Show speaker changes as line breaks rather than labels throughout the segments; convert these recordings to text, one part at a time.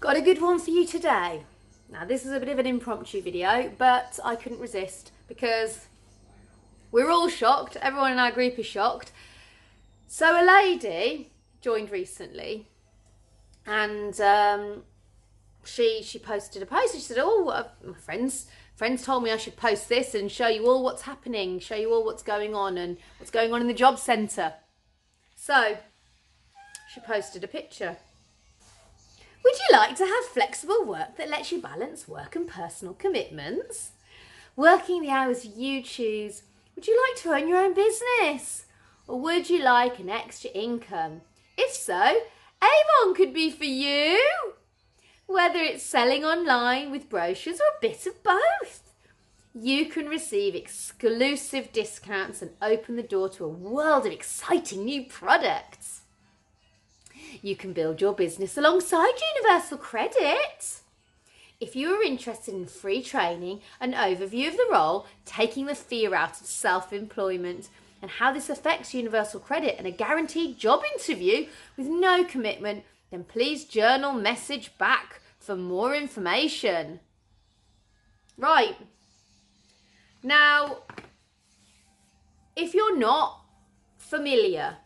Got a good one for you today. Now, this is a bit of an impromptu video, but I couldn't resist because we're all shocked. Everyone in our group is shocked. So a lady joined recently, and she posted a post. She said, "Oh, my friends told me I should post this and show you all what's happening, show you all what's going on and what's going on in the job centre." So she posted a picture. Would you like to have flexible work that lets you balance work and personal commitments? Working the hours you choose? Would you like to own your own business? Or would you like an extra income? If so, Avon could be for you. Whether it's selling online with brochures or a bit of both, you can receive exclusive discounts and open the door to a world of exciting new products. You can build your business alongside Universal Credit. If you are interested in free training, an overview of the role, taking the fear out of self-employment and how this affects Universal Credit and a guaranteed job interview with no commitment, then please journal message back for more information. Right. Now, if you're not familiar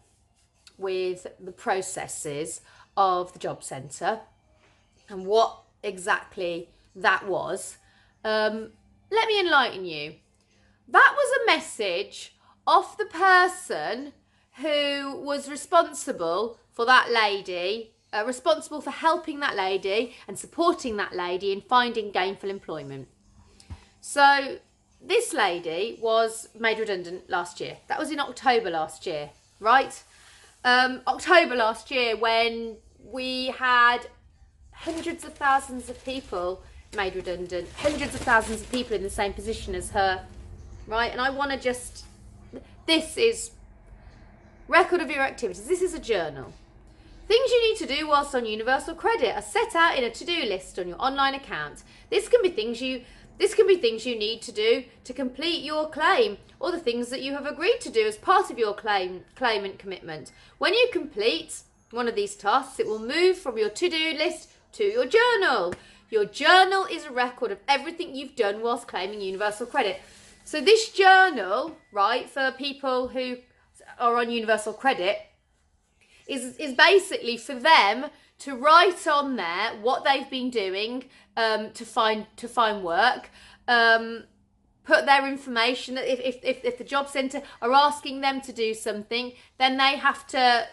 with the processes of the job centre and what exactly that was, let me enlighten you. That was a message off the person who was responsible for that lady, responsible for helping that lady and supporting that lady in finding gainful employment. So this lady was made redundant last year. That was in October last year, right? October last year, when we had hundreds of thousands of people made redundant, hundreds of thousands of people in the same position as her, right? And I want to just, this is record of your activities. This is a journal. Things you need to do whilst on Universal Credit are set out in a to-do list on your online account. This can be things you need to do to complete your claim, or the things that you have agreed to do as part of your claimant commitment. When you complete one of these tasks, it will move from your to-do list to your journal. Your journal is a record of everything you've done whilst claiming Universal Credit. So this journal, right, for people who are on Universal Credit, is basically for them to write on there what they've been doing to find work, put their information. If the job centre are asking them to do something, then they have to,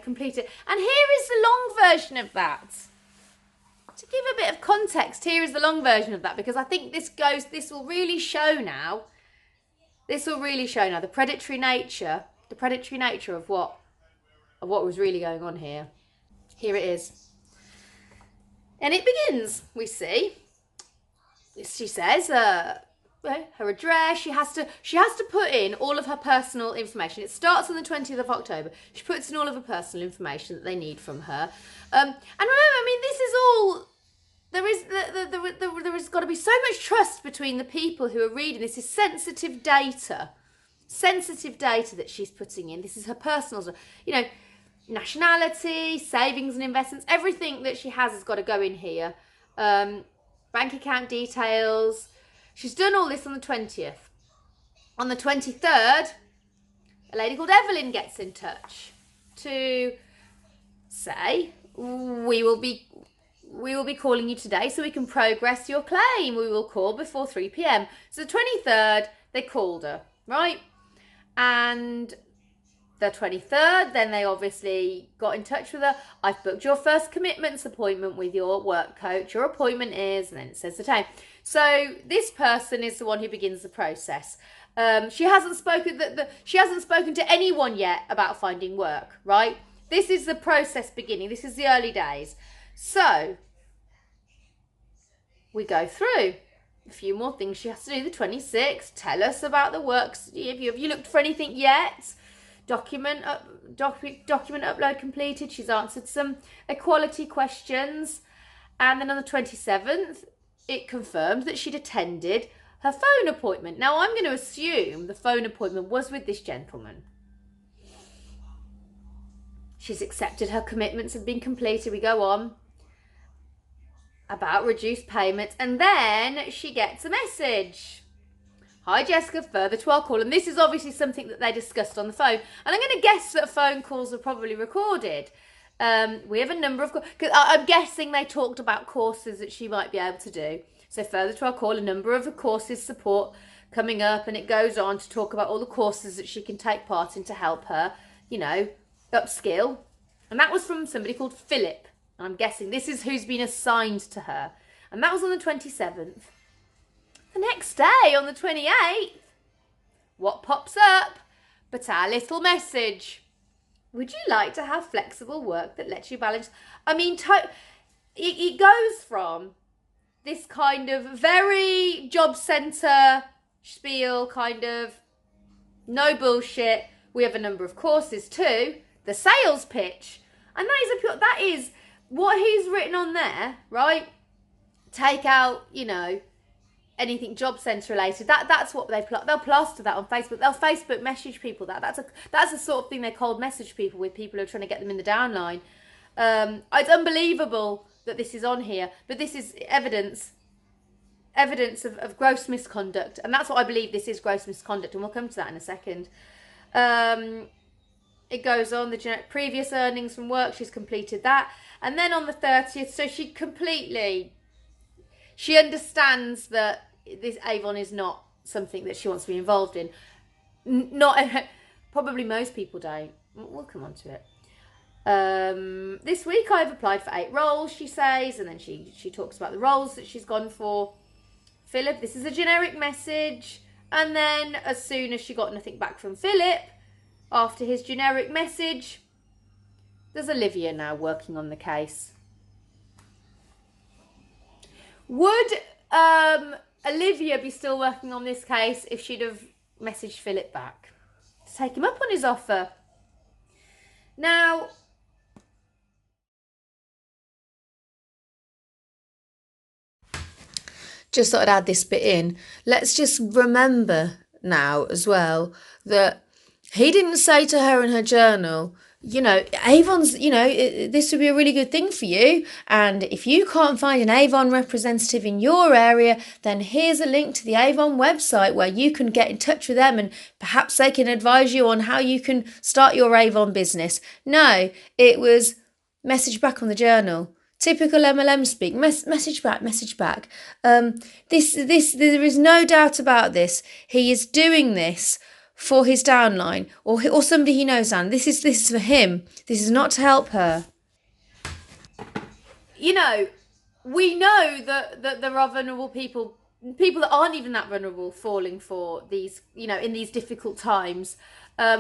complete it. And here is the long version of that. To give a bit of context, here is the long version of that, because I think this will really show now. This will really show now the predatory nature of what was really going on here. Here it is. And it begins, we see. She says her address. She has to put in all of her personal information. It starts on the 20th of October. She puts in all of her personal information that they need from her. And remember, this is all. There has got to be so much trust between the people who are reading. This is sensitive data that she's putting in. This is her personal, nationality, savings and investments, everything that she has got to go in here. Bank account details. She's done all this on the 20th. On the 23rd, a lady called Evelyn gets in touch to say, we will be calling you today so we can progress your claim. We will call before 3 p.m. So the 23rd, they called her, right? And the 23rd, then they obviously got in touch with her. I've booked your first commitments appointment with your work coach. Your appointment is, and then it says the time. So this person is the one who begins the process. She hasn't spoken to anyone yet about finding work, right? This is the process beginning. This is the early days. So we go through a few more things she has to do. The 26th, tell us about the works. Have you looked for anything yet? Document upload completed. She's answered some equality questions. And then on the 27th, it confirmed that she'd attended her phone appointment. Now, I'm going to assume the phone appointment was with this gentleman. She's accepted her commitments have been completed. We go on. about reduced payments, and then she gets a message. Hi Jessica, further to our call. And this is obviously something that they discussed on the phone. And I'm going to guess that phone calls are probably recorded. We have a number of, because I'm guessing they talked about courses that she might be able to do. So further to our call, a number of the courses support coming up, and it goes on to talk about all the courses that she can take part in to help her, you know, upskill. And that was from somebody called Philip. And I'm guessing this is who's been assigned to her. And that was on the 27th. The next day, on the 28th, what pops up but our little message? Would you like to have flexible work that lets you balance? I mean, it goes from this kind of very job centre spiel, kind of no bullshit, we have a number of courses, to the sales pitch. And that is what he's written on there, right? Take out, you know, anything job centre related. That's what they'll plaster that on Facebook. They'll Facebook message people that's the sort of thing they cold message people with, people who are trying to get them in the downline. It's unbelievable that this is on here, but this is evidence of gross misconduct, and that's what I believe this is, gross misconduct, and we'll come to that in a second. It goes on, the previous earnings from work, she's completed that, and then on the 30th, so she understands that this Avon is not something that she wants to be involved in. Probably most people don't. We'll come on to it. This week I've applied for 8 roles, she says, and then she talks about the roles that she's gone for. Philip, this is a generic message. And then as soon as she got nothing back from Philip, after his generic message, there's Olivia now working on the case. Would Olivia be still working on this case if she'd have messaged Philip back to take him up on his offer? Now, just thought I'd add this bit in. Let's just remember now as well that he didn't say to her in her journal, you know, Avon's, you know, this would be a really good thing for you. And if you can't find an Avon representative in your area, then here's a link to the Avon website where you can get in touch with them and perhaps they can advise you on how you can start your Avon business. No, it was message back on the journal. Typical MLM speak. Message back. There is no doubt about this. He is doing this for his downline or somebody he knows down. This is for him. This is not to help her. You know, we know that there are vulnerable people that aren't even that vulnerable, falling for these, you know, in these difficult times,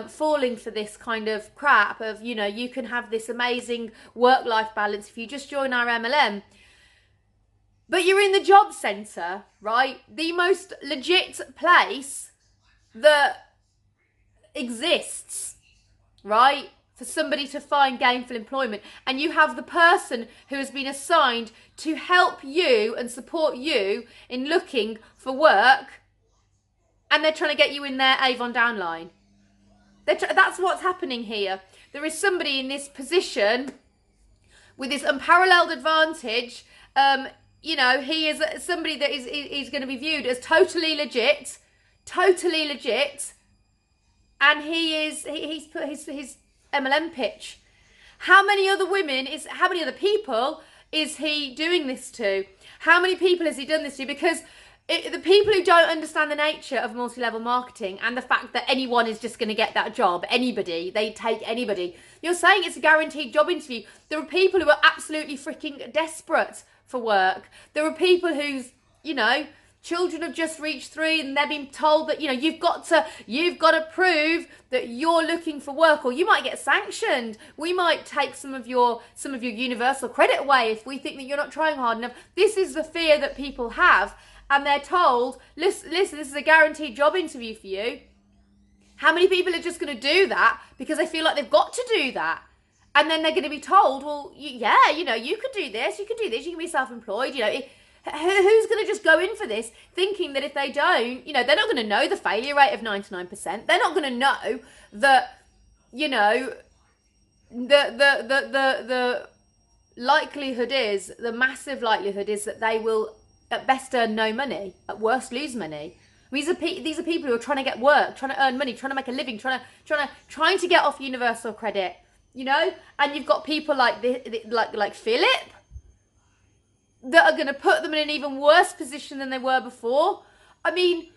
falling for this kind of crap of, you know, you can have this amazing work-life balance if you just join our MLM. But you're in the job centre, right? The most legit place that exists, right, for somebody to find gainful employment, and you have the person who has been assigned to help you and support you in looking for work, and they're trying to get you in their Avon downline. That's what's happening here. There is somebody in this position with this unparalleled advantage. You know, he is somebody that is going to be viewed as totally legit, and he's put his MLM pitch. How many other people is he doing this to? How many people has he done this to? Because the people who don't understand the nature of multi-level marketing and the fact that anyone is just going to get that job, they take anybody. You're saying it's a guaranteed job interview. There are people who are absolutely freaking desperate for work. There are people whose, you know, children have just reached 3 and they're being told that, you know, you've got to prove that you're looking for work, or you might get sanctioned. We might take some of your universal credit away if we think that you're not trying hard enough. This is the fear that people have, and they're told, listen, this is a guaranteed job interview for you. How many people are just going to do that because they feel like they've got to do that? And then they're going to be told, well, yeah, you know, you could do this, you can be self-employed, you know. Who's going to just go in for this thinking that if they don't, you know, they're not going to know the failure rate of 99%. They're not going to know that, you know, the the massive likelihood is that they will at best earn no money, at worst lose money. These are people who are trying to get work, trying to earn money, trying to make a living, trying to get off universal credit, you know. And you've got people like Philip that are going to put them in an even worse position than they were before. I mean,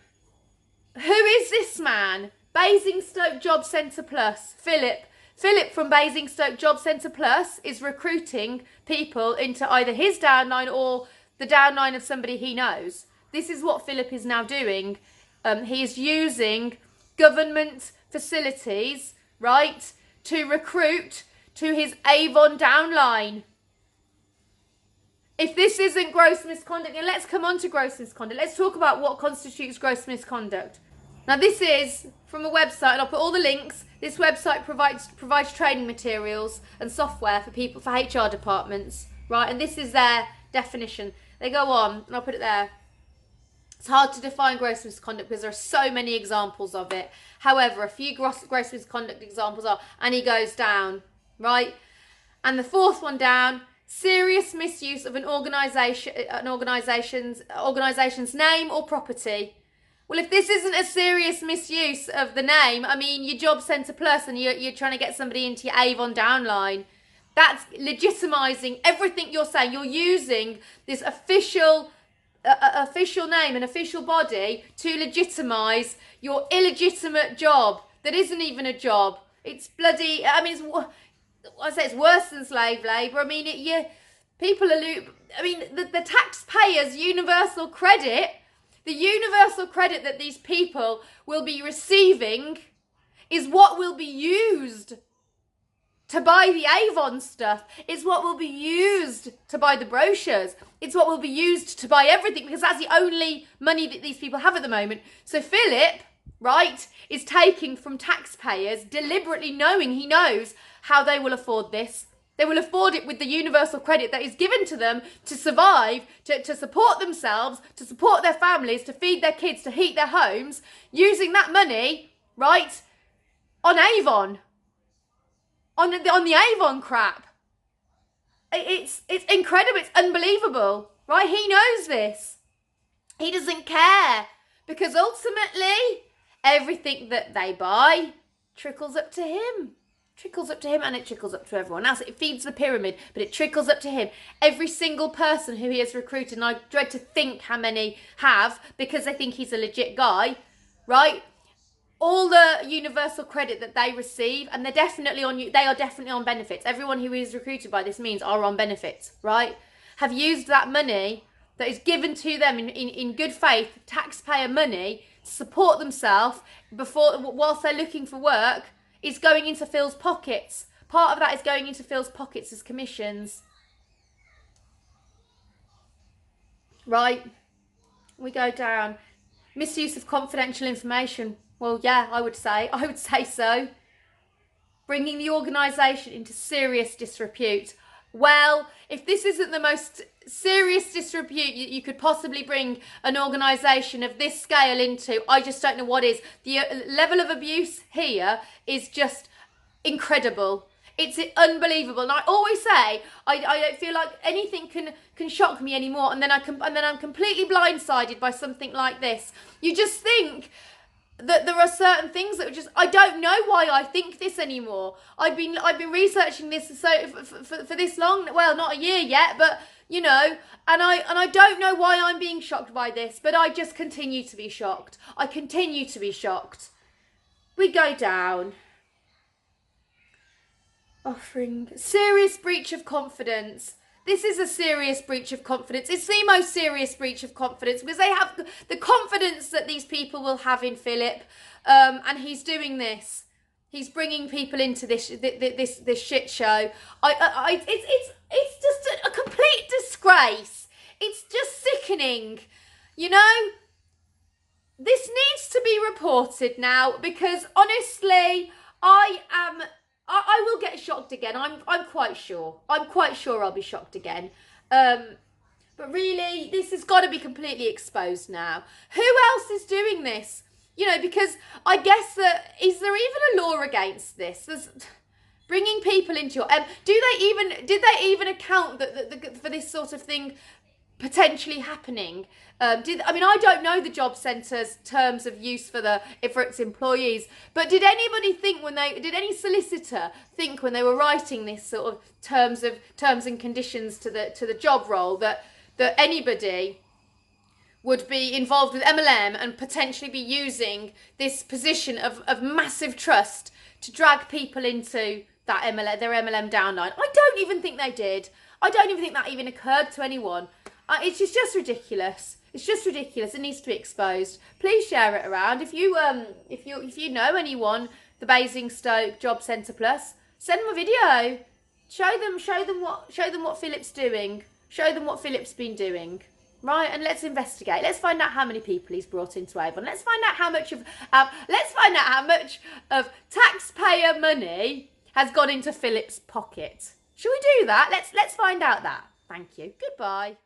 who is this man? Basingstoke Job Centre Plus, Philip. Philip from Basingstoke Job Centre Plus is recruiting people into either his downline or the downline of somebody he knows. This is what Philip is now doing. He is using government facilities, right, to recruit to his Avon downline. If this isn't gross misconduct, and let's come on to gross misconduct. Let's talk about what constitutes gross misconduct. Now, this is from a website, and I'll put all the links. This website provides training materials and software for people, for HR departments, right? And this is their definition. They go on, and I'll put it there. It's hard to define gross misconduct because there are so many examples of it. However, a few gross misconduct examples are, and he goes down, right? And the fourth one down, serious misuse of an organisation's name or property. Well, if this isn't a serious misuse of the name, I mean, your Job Centre Plus and you're trying to get somebody into your Avon downline, that's legitimising everything you're saying. You're using this official name and official body to legitimise your illegitimate job that isn't even a job. It's bloody, I mean, it's worse than slave labour. I mean, the taxpayers' universal credit, the universal credit that these people will be receiving is what will be used to buy the Avon stuff. It's what will be used to buy the brochures. It's what will be used to buy everything, because that's the only money that these people have at the moment. So Philip, right, is taking from taxpayers, deliberately knowing he knows how they will afford this. They will afford it with the universal credit that is given to them to survive, to support themselves, to support their families, to feed their kids, to heat their homes, using that money, right, on Avon. On the Avon crap. It's incredible. It's unbelievable, right? He knows this. He doesn't care, because ultimately everything that they buy trickles up to him. Trickles up to him, and it trickles up to everyone else. It feeds the pyramid, but it trickles up to him. Every single person who he has recruited, and I dread to think how many have, because they think he's a legit guy, right? All the universal credit that they receive, and they are definitely on benefits. Everyone who is recruited by this means are on benefits, right? Have used that money that is given to them in good faith, taxpayer money, to support themselves whilst they're looking for work, is going into Phil's pockets. Part of that is going into Phil's pockets as commissions. Right? We go down. Misuse of confidential information. Well, yeah, I would say so. Bringing the organisation into serious disrepute. Well, if this isn't the most serious disrepute you could possibly bring an organisation of this scale into, I just don't know what is. The level of abuse here is just incredible. It's unbelievable. And I always say I don't feel like anything can shock me anymore, and then I'm completely blindsided by something like this. You just think that there are certain things that are just, I don't know why I think this anymore. I've been researching this for this long. Well, not a year yet, but you know, and I don't know why I'm being shocked by this, but I just continue to be shocked. I continue to be shocked. We go down. Offering serious breach of confidence. This is a serious breach of confidence. It's the most serious breach of confidence, because they have the confidence that these people will have in Philip, and he's doing this. He's bringing people into this shit show. It's just a complete disgrace. It's just sickening. You know, this needs to be reported now, because honestly, I will get shocked again. I'm quite sure. I'm quite sure I'll be shocked again. But really, this has got to be completely exposed now. Who else is doing this? You know, because I guess that, is there even a law against this? Bringing people into your did they even account for this sort of thing potentially happening? I don't know the job centre's terms of use for its employees, but did anybody think did any solicitor think when they were writing this sort of terms and conditions to the job role that anybody would be involved with MLM and potentially be using this position of massive trust to drag people into their MLM downline? I don't even think they did. I don't even think that even occurred to anyone. It's just ridiculous. It's just ridiculous. It needs to be exposed. Please share it around. If you know anyone, the Basingstoke Job Centre Plus, send them a video. Show them what Philip's doing. Show them what Philip's been doing. Right, and let's investigate. Let's find out how many people he's brought into Avon. Let's find out how much of taxpayer money has gone into Philip's pocket. Shall we do that? Let's find out that. Thank you. Goodbye.